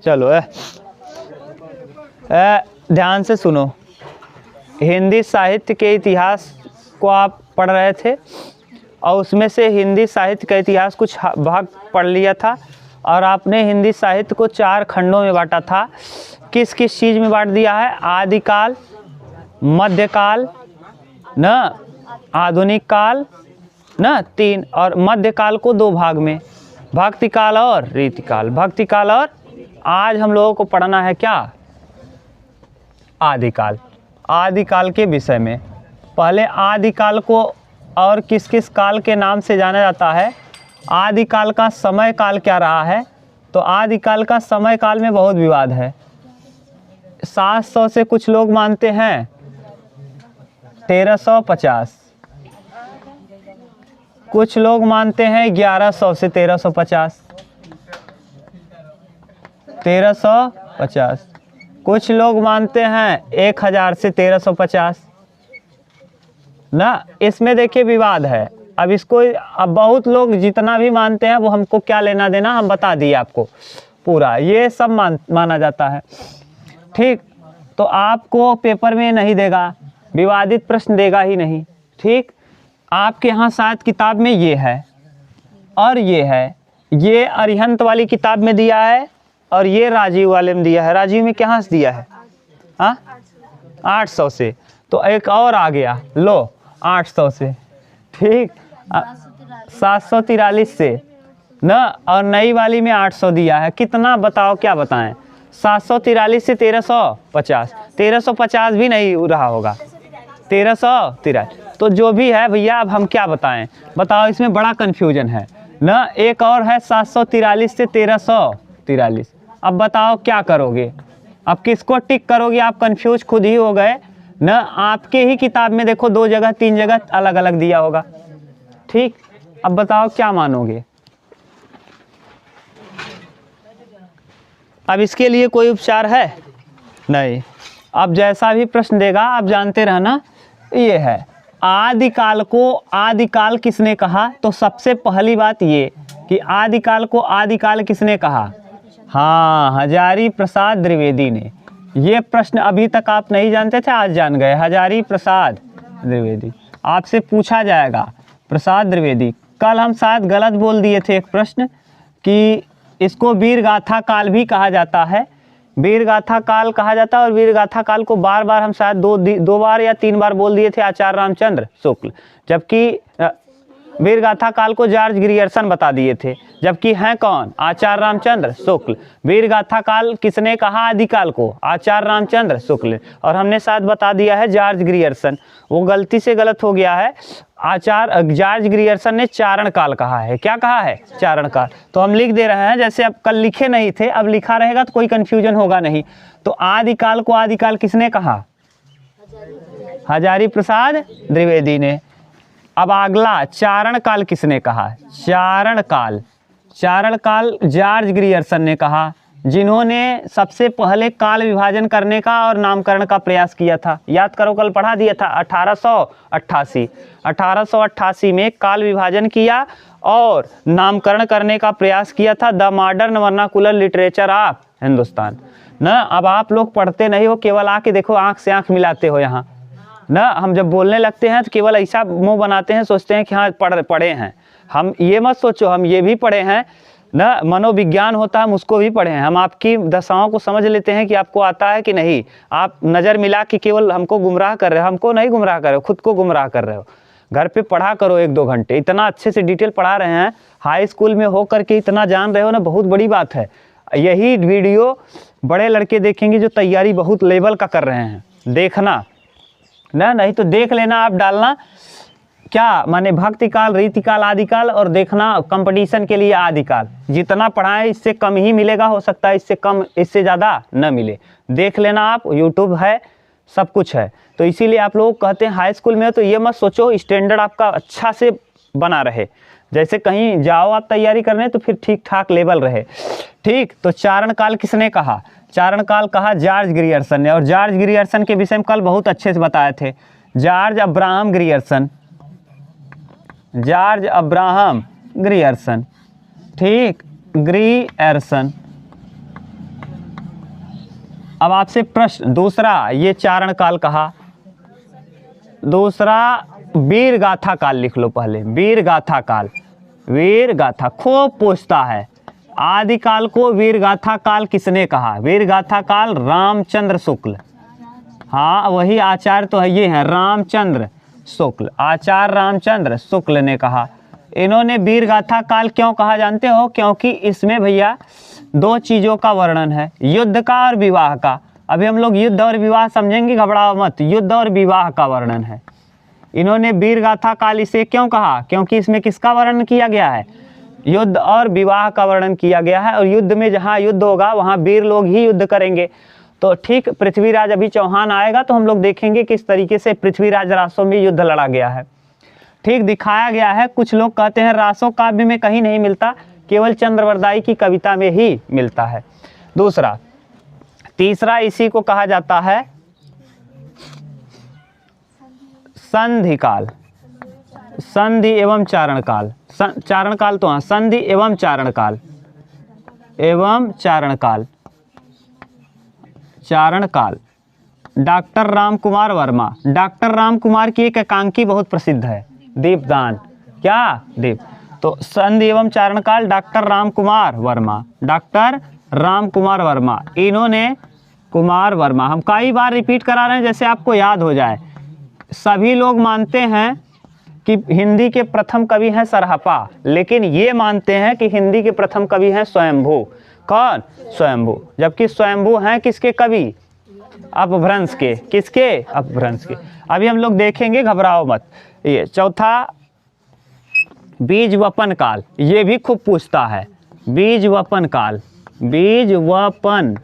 चलो ध्यान से सुनो। हिंदी साहित्य के इतिहास को आप पढ़ रहे थे और उसमें से हिंदी साहित्य का इतिहास कुछ भाग पढ़ लिया था और आपने हिंदी साहित्य को 4 खंडों में बांटा था। किस किस चीज़ में बांट दिया है? आदिकाल, मध्यकाल न, आधुनिक काल न, 3, और मध्यकाल को 2 भाग में, भक्तिकाल और रीतिकाल। भक्तिकाल और आज हम लोगों को पढ़ना है क्या? आदिकाल। आदिकाल के विषय में पहले आदिकाल को और किस किस काल के नाम से जाना जाता है? आदिकाल का समय काल क्या रहा है? तो आदिकाल का समय काल में बहुत विवाद है। 700 से कुछ लोग मानते हैं 1350, कुछ लोग मानते हैं 1100 से 1350, 1350, कुछ लोग मानते हैं 1000 से 1350 ना। इसमें देखिए विवाद है। अब इसको अब बहुत लोग जितना भी मानते हैं वो हमको क्या लेना देना, हम बता दिए आपको पूरा, ये सब माना जाता है। ठीक, तो आपको पेपर में नहीं देगा, विवादित प्रश्न देगा ही नहीं। ठीक, आपके यहाँ शायद किताब में ये है और ये है, ये अरिहंत वाली किताब में दिया है और ये राजीव वाले में दिया है। राजीव में कहाँ से दिया है? हाँ, 800 से। तो एक और आ गया, लो 800 से। ठीक, 743 से न, और नई वाली में 800 दिया है। कितना बताओ, क्या बताएं? 743 से 1350, 1350 भी नहीं रहा होगा, 1343। तो जो भी है भैया, अब हम क्या बताएं? बताओ, इसमें बड़ा कन्फ्यूजन है न। एक और है 743 से 1343। अब बताओ क्या करोगे? अब किसको टिक करोगे? आप कंफ्यूज खुद ही हो गए न। आपके ही किताब में देखो 2 जगह 3 जगह अलग अलग दिया होगा। ठीक, अब बताओ क्या मानोगे? अब इसके लिए कोई उपचार है नहीं। अब जैसा भी प्रश्न देगा आप जानते रहना। ये है आदिकाल को आदिकाल किसने कहा? तो सबसे पहली बात ये कि आदिकाल को आदिकाल किसने कहा? हाँ, हजारी प्रसाद द्विवेदी ने। ये प्रश्न अभी तक आप नहीं जानते थे, आज जान गए। हजारी प्रसाद द्विवेदी, आपसे पूछा जाएगा। प्रसाद द्विवेदी। कल हम शायद गलत बोल दिए थे एक प्रश्न कि इसको वीर गाथा काल भी कहा जाता है। वीर गाथा काल कहा जाता है और वीर गाथा काल को बार बार हम शायद दो बार या 3 बार बोल दिए थे आचार्य रामचंद्र शुक्ल, जबकि वीर गाथा काल को जॉर्ज ग्रियर्सन बता दिए थे, जबकि हैं कौन? आचार्य रामचंद्र शुक्ल। वीर गाथा काल किसने कहा आदिकाल को? आचार्य रामचंद्र शुक्ल। और हमने शायद बता दिया है जॉर्ज ग्रियर्सन, वो गलती से गलत हो गया है। आचार्य जॉर्ज ग्रियर्सन ने चारण काल कहा है। क्या कहा है? चारण काल। तो हम लिख दे रहे हैं, जैसे अब कल लिखे नहीं थे, अब लिखा रहेगा तो कोई कंफ्यूजन होगा नहीं। तो आदिकाल को आदिकाल किसने कहा? हजारी प्रसाद द्विवेदी ने। अब अगला चारण काल किसने कहा? चारण काल, चारण काल जॉर्ज ग्रियर्सन ने कहा, जिन्होंने सबसे पहले काल विभाजन करने का और नामकरण का प्रयास किया था। याद करो, कल पढ़ा दिया था। 1888 में काल विभाजन किया और नामकरण करने का प्रयास किया था। The modern vernacular literature of Hindustan न। अब आप लोग पढ़ते नहीं हो, केवल आके देखो, आंख से आंख मिलाते हो यहाँ न। हम जब बोलने लगते हैं तो केवल ऐसा मुंह बनाते हैं, सोचते हैं कि हाँ पढ़े हैं। हम ये मत सोचो हम ये भी पढ़े हैं न। मनोविज्ञान होता है, हम उसको भी पढ़े हैं। हम आपकी दशाओं को समझ लेते हैं कि आपको आता है कि नहीं। आप नज़र मिला के केवल हमको गुमराह कर रहे हो, हमको नहीं गुमराह कर रहे हो, खुद को गुमराह कर रहे हो। घर पे पढ़ा करो 1-2 घंटे। इतना अच्छे से डिटेल पढ़ा रहे हैं, हाई स्कूल में हो करके इतना जान रहे हो ना, बहुत बड़ी बात है। यही वीडियो बड़े लड़के देखेंगे जो तैयारी बहुत लेवल का कर रहे हैं, देखना ना। नहीं तो देख लेना, आप डालना क्या माने भक्तिकाल, रीतिकाल, आदिकाल, और देखना कंपटीशन के लिए आदिकाल। जितना पढ़ाएं इससे कम ही मिलेगा, हो सकता है इससे कम, इससे ज़्यादा न मिले। देख लेना आप, यूट्यूब है, सब कुछ है। तो इसीलिए आप लोग कहते हैं हाई स्कूल में हो तो ये मत सोचो स्टैंडर्ड आपका अच्छा से बना रहे, जैसे कहीं जाओ आप तैयारी करने तो फिर ठीक ठाक लेवल रहे। ठीक, तो चारण काल किसने कहा? चारण काल कहा जॉर्ज ग्रियर्सन ने। और जॉर्ज ग्रियर्सन के विषय में कल बहुत अच्छे से बताए थे। George Abraham Grierson, George Abraham Grierson. ठीक, ग्रियर्सन अब आपसे प्रश्न दूसरा, ये चारण काल कहा, दूसरा वीर गाथा काल लिख लो पहले, वीर गाथा काल, वीर गाथा खूब पूछता है। आदिकाल को वीर गाथा काल किसने कहा? वीर गाथा काल रामचंद्र शुक्ल, हाँ वही आचार्य तो है, ये है रामचंद्र शुक्ल, आचार्य रामचंद्र शुक्ल ने कहा। इन्होंने वीर गाथा काल क्यों कहा जानते हो? क्योंकि इसमें भैया दो चीज़ों का वर्णन है, युद्ध का और विवाह का। अभी हम लोग युद्ध और विवाह समझेंगे, घबराओ मत, युद्ध और विवाह का वर्णन है। इन्होंने वीर गाथा काल इसे क्यों कहा? क्योंकि इसमें किसका वर्णन किया गया है? युद्ध और विवाह का वर्णन किया गया है। और युद्ध में जहाँ युद्ध होगा वहाँ वीर लोग ही युद्ध करेंगे। तो ठीक पृथ्वीराज अभी चौहान आएगा तो हम लोग देखेंगे किस तरीके से पृथ्वीराज रासों में युद्ध लड़ा गया है, ठीक दिखाया गया है। कुछ लोग कहते हैं रासो काव्य में कहीं नहीं मिलता, केवल चंद्रवरदाई की कविता में ही मिलता है। दूसरा, तीसरा इसी को कहा जाता है संधि काल, संधि एवं चारण काल। चारण काल तो हाँ, संधि एवं चारण काल, एवं चारण काल, चारण काल। डॉक्टर राम कुमार वर्मा, डॉक्टर राम कुमार की एक एकांकी बहुत प्रसिद्ध है, दीपदान, क्या दीप। तो संधि एवं चारण काल डॉक्टर राम कुमार वर्मा, डॉक्टर राम कुमार वर्मा, इन्होंने कुमार वर्मा, हम कई बार रिपीट करा रहे हैं जैसे आपको याद हो जाए। सभी लोग मानते हैं कि हिंदी के प्रथम कवि हैं सरहपा, लेकिन ये मानते हैं कि हिंदी के प्रथम कवि हैं स्वयंभू। कौन? स्वयंभू। जबकि स्वयंभू हैं किसके कवि? अपभ्रंश के। किसके? अपभ्रंश के। अभी हम लोग देखेंगे, घबराओ मत। ये चौथा बीज वपन काल, ये भी खूब पूछता है, बीज वपन काल, बीज वपन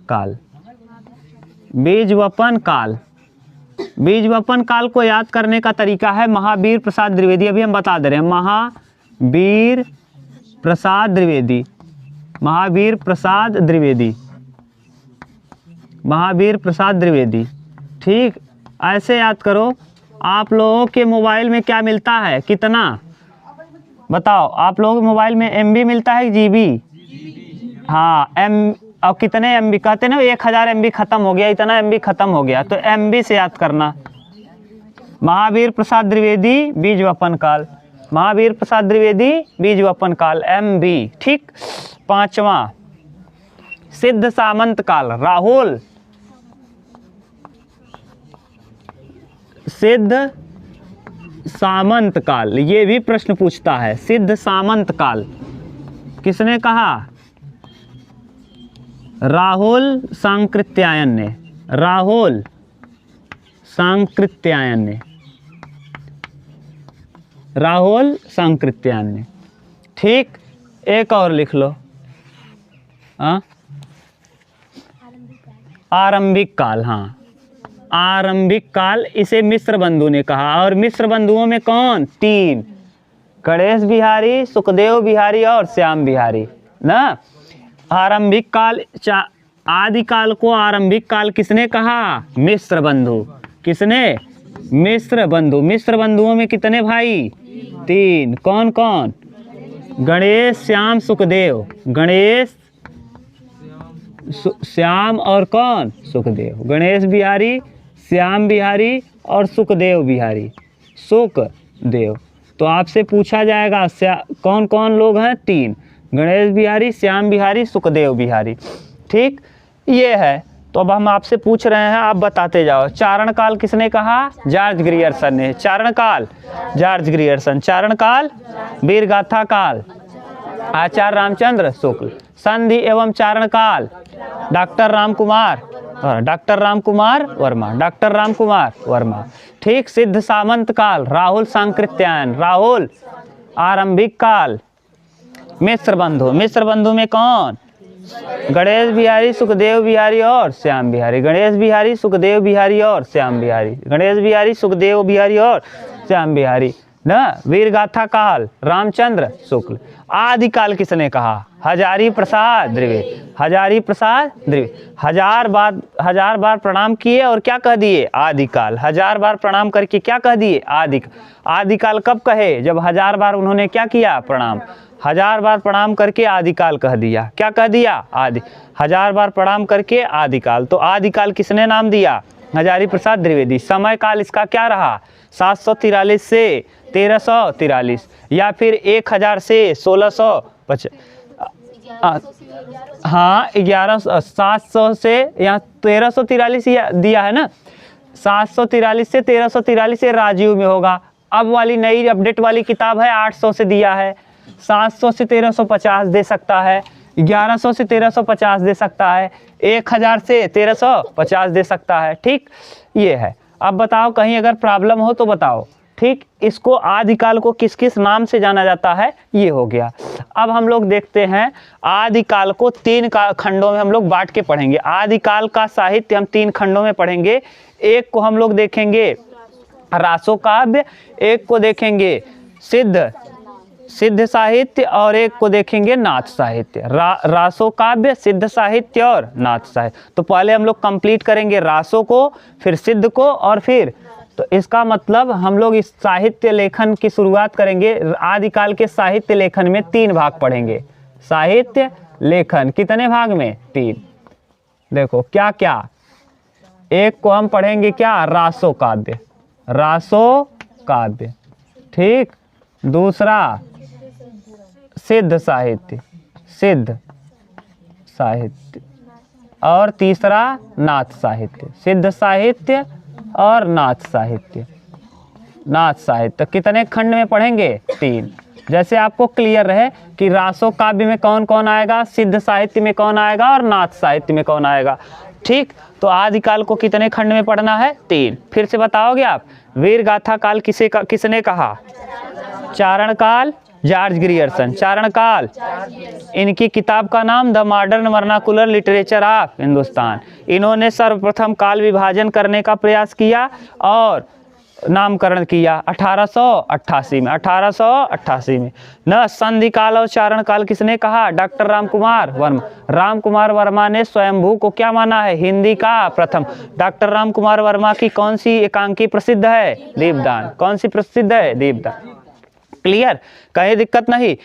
काल, बीज वपन काल। बीज वपन काल को याद करने का तरीका है महावीर प्रसाद द्विवेदी, अभी हम बता दे रहे हैं, महावीर प्रसाद द्विवेदी, महावीर प्रसाद द्विवेदी, महावीर प्रसाद द्विवेदी। ठीक, ऐसे याद करो। आप लोगों के मोबाइल में क्या मिलता है, कितना बताओ? आप लोगों के मोबाइल में MB मिलता है, GB? हाँ, और कितने MB कहते ना, 1000 MB खत्म हो गया, इतना MB खत्म हो गया, तो MB से याद करना। महावीर प्रसाद द्विवेदी बीज वपन काल, महावीर प्रसाद द्विवेदी बीज वपन काल, MB। ठीक, पांचवा सिद्ध सामंत काल, राहुल, सिद्ध सामंत काल, ये भी प्रश्न पूछता है। सिद्ध सामंत काल किसने कहा? राहुल सांकृत्यायन ने, राहुल सांकृत्यायन ने, राहुल सांकृत्यायन ने। ठीक, एक और लिख लो, आरंभिक काल। हाँ, आरंभिक काल, इसे मिश्र बंधु ने कहा। और मिश्र बंधुओं में कौन? 3, गणेश बिहारी, सुखदेव बिहारी और श्याम बिहारी ना। आरंभिक काल, आदिकाल को आरंभिक काल किसने कहा? मिश्र बंधु। किसने? मिश्र बंधु। मिश्र बंधुओं में कितने भाई? 3। कौन कौन? गणेश, श्याम, सुखदेव। गणेश, श्याम और कौन? सुखदेव। गणेश बिहारी, श्याम बिहारी और सुखदेव बिहारी, सुखदेव। तो आपसे पूछा जाएगा कौन कौन लोग हैं? 3, गणेश बिहारी, श्याम बिहारी, सुखदेव बिहारी। ठीक, ये है। तो अब हम आपसे पूछ रहे हैं, आप बताते जाओ। चारण काल किसने कहा? जॉर्ज ग्रियर्सन ने। चारण काल जॉर्ज ग्रियर्सन। चारण काल वीर गाथा काल आचार्य रामचंद्र शुक्ल। संधि एवं चारण काल डॉक्टर राम कुमार वर्मा, डॉक्टर राम कुमार वर्मा। ठीक, सिद्ध सामंत काल राहुल सांकृत्यायन, राहुल। आरंभिक काल मिश्र बंधु। मिश्र बंधु में कौन? गणेश बिहारी, सुखदेव बिहारी और श्याम बिहारी। गणेश बिहारी, सुखदेव बिहारी और श्याम बिहारी। गणेश बिहारी, सुखदेव बिहारी और श्याम बिहारी ना। वीर गाथा काल रामचंद्र शुक्ल। आदिकाल किसने कहा? हजारी प्रसाद द्विवेदी। हजारी प्रसाद द्विवेदी। 1000 बार प्रणाम किए और क्या कह दिए? आदिकाल। 1000 बार प्रणाम करके क्या कह दिए? आदिकाल कब कहे? जब 1000 बार उन्होंने क्या किया? प्रणाम। 1000 बार प्रणाम करके आदिकाल कह दिया। क्या कह दिया? आदि। 1000 बार प्रणाम करके आदिकाल। तो आदिकाल किसने नाम दिया? हजारी प्रसाद द्विवेदी। समय काल इसका क्या रहा? 743 से 1343 या फिर 1000 से 1650। हाँ 700 से यहाँ 1343 दिया है ना, 743 से 1343 से राजीव में होगा। अब वाली नई अपडेट वाली किताब है 800 से दिया है, 700 से 1350 दे सकता है, 1100 से 1350 दे सकता है, 1000 से 1350 दे सकता है। ठीक, ये है। अब बताओ कहीं अगर प्रॉब्लम हो तो बताओ। ठीक, इसको आदिकाल को किस किस नाम से जाना जाता है, ये हो गया। अब हम लोग देखते हैं आदिकाल को 3 खंडों में हम लोग बांट के पढ़ेंगे। आदिकाल का साहित्य हम 3 खंडों में पढ़ेंगे। एक को हम लोग देखेंगे रासो काव्य, एक को देखेंगे सिद्ध साहित्य और एक को देखेंगे नाथ साहित्य। रासो काव्य, सिद्ध साहित्य और नाथ साहित्य। तो पहले हम लोग कंप्लीट करेंगे रासो को, फिर सिद्ध को और फिर, तो इसका मतलब हम लोग इस साहित्य लेखन की शुरुआत करेंगे। आदिकाल के साहित्य लेखन में 3 भाग पढ़ेंगे। साहित्य लेखन कितने भाग में? 3। देखो क्या क्या, एक को हम पढ़ेंगे क्या? रासो काव्य, रासो काव्य। ठीक, दूसरा सिद्ध साहित्य, सिद्ध साहित्य, और तीसरा नाथ साहित्य, सिद्ध साहित्य और नाथ साहित्य। नाथ साहित्य कितने खंड में पढ़ेंगे? 3। जैसे आपको क्लियर रहे कि रासो काव्य में कौन कौन आएगा, सिद्ध साहित्य में कौन आएगा और नाथ साहित्य में कौन आएगा। ठीक, तो आदिकाल को कितने खंड में पढ़ना है? 3। फिर से बताओगे आप। वीर गाथा काल किसने कहा? चारण काल, जॉर्ज ग्रियर्सन। चारण काल, इनकी किताब का नाम the modern vernacular literature of Hindustan. इन्होंने सर्वप्रथम काल विभाजन करने का प्रयास किया और नामकरण किया 1888 में। 1888 में न संधि काल और चारण काल किसने कहा? डॉक्टर रामकुमार वर्मा। रामकुमार वर्मा ने स्वयंभू को क्या माना है? हिंदी का प्रथम। डॉक्टर रामकुमार वर्मा की कौन सी एकांकी प्रसिद्ध है? दीपदान। कौन सी प्रसिद्ध है? दीपदान। क्लियर, कहीं दिक्कत नहीं।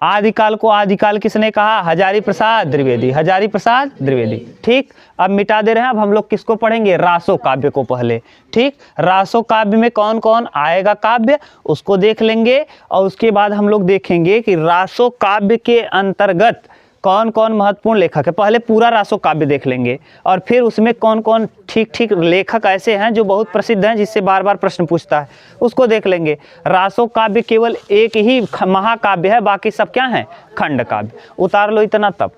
आदिकाल को आदिकाल किसने कहा? हजारी प्रसाद द्विवेदी। हजारी प्रसाद द्विवेदी। ठीक, अब मिटा दे रहे हैं। अब हम लोग किसको पढ़ेंगे? रासो काव्य को पहले। ठीक, रासो काव्य में कौन कौन आएगा काव्य, उसको देख लेंगे और उसके बाद हम लोग देखेंगे कि रासो काव्य के अंतर्गत कौन कौन महत्वपूर्ण लेखक है। पहले पूरा रासो काव्य देख लेंगे और फिर उसमें कौन कौन ठीक लेखक ऐसे हैं जो बहुत प्रसिद्ध हैं, जिससे बार बार प्रश्न पूछता है, उसको देख लेंगे। रासो काव्य केवल एक ही महाकाव्य है, बाकी सब क्या हैं? खंड काव्य। उतार लो इतना तब।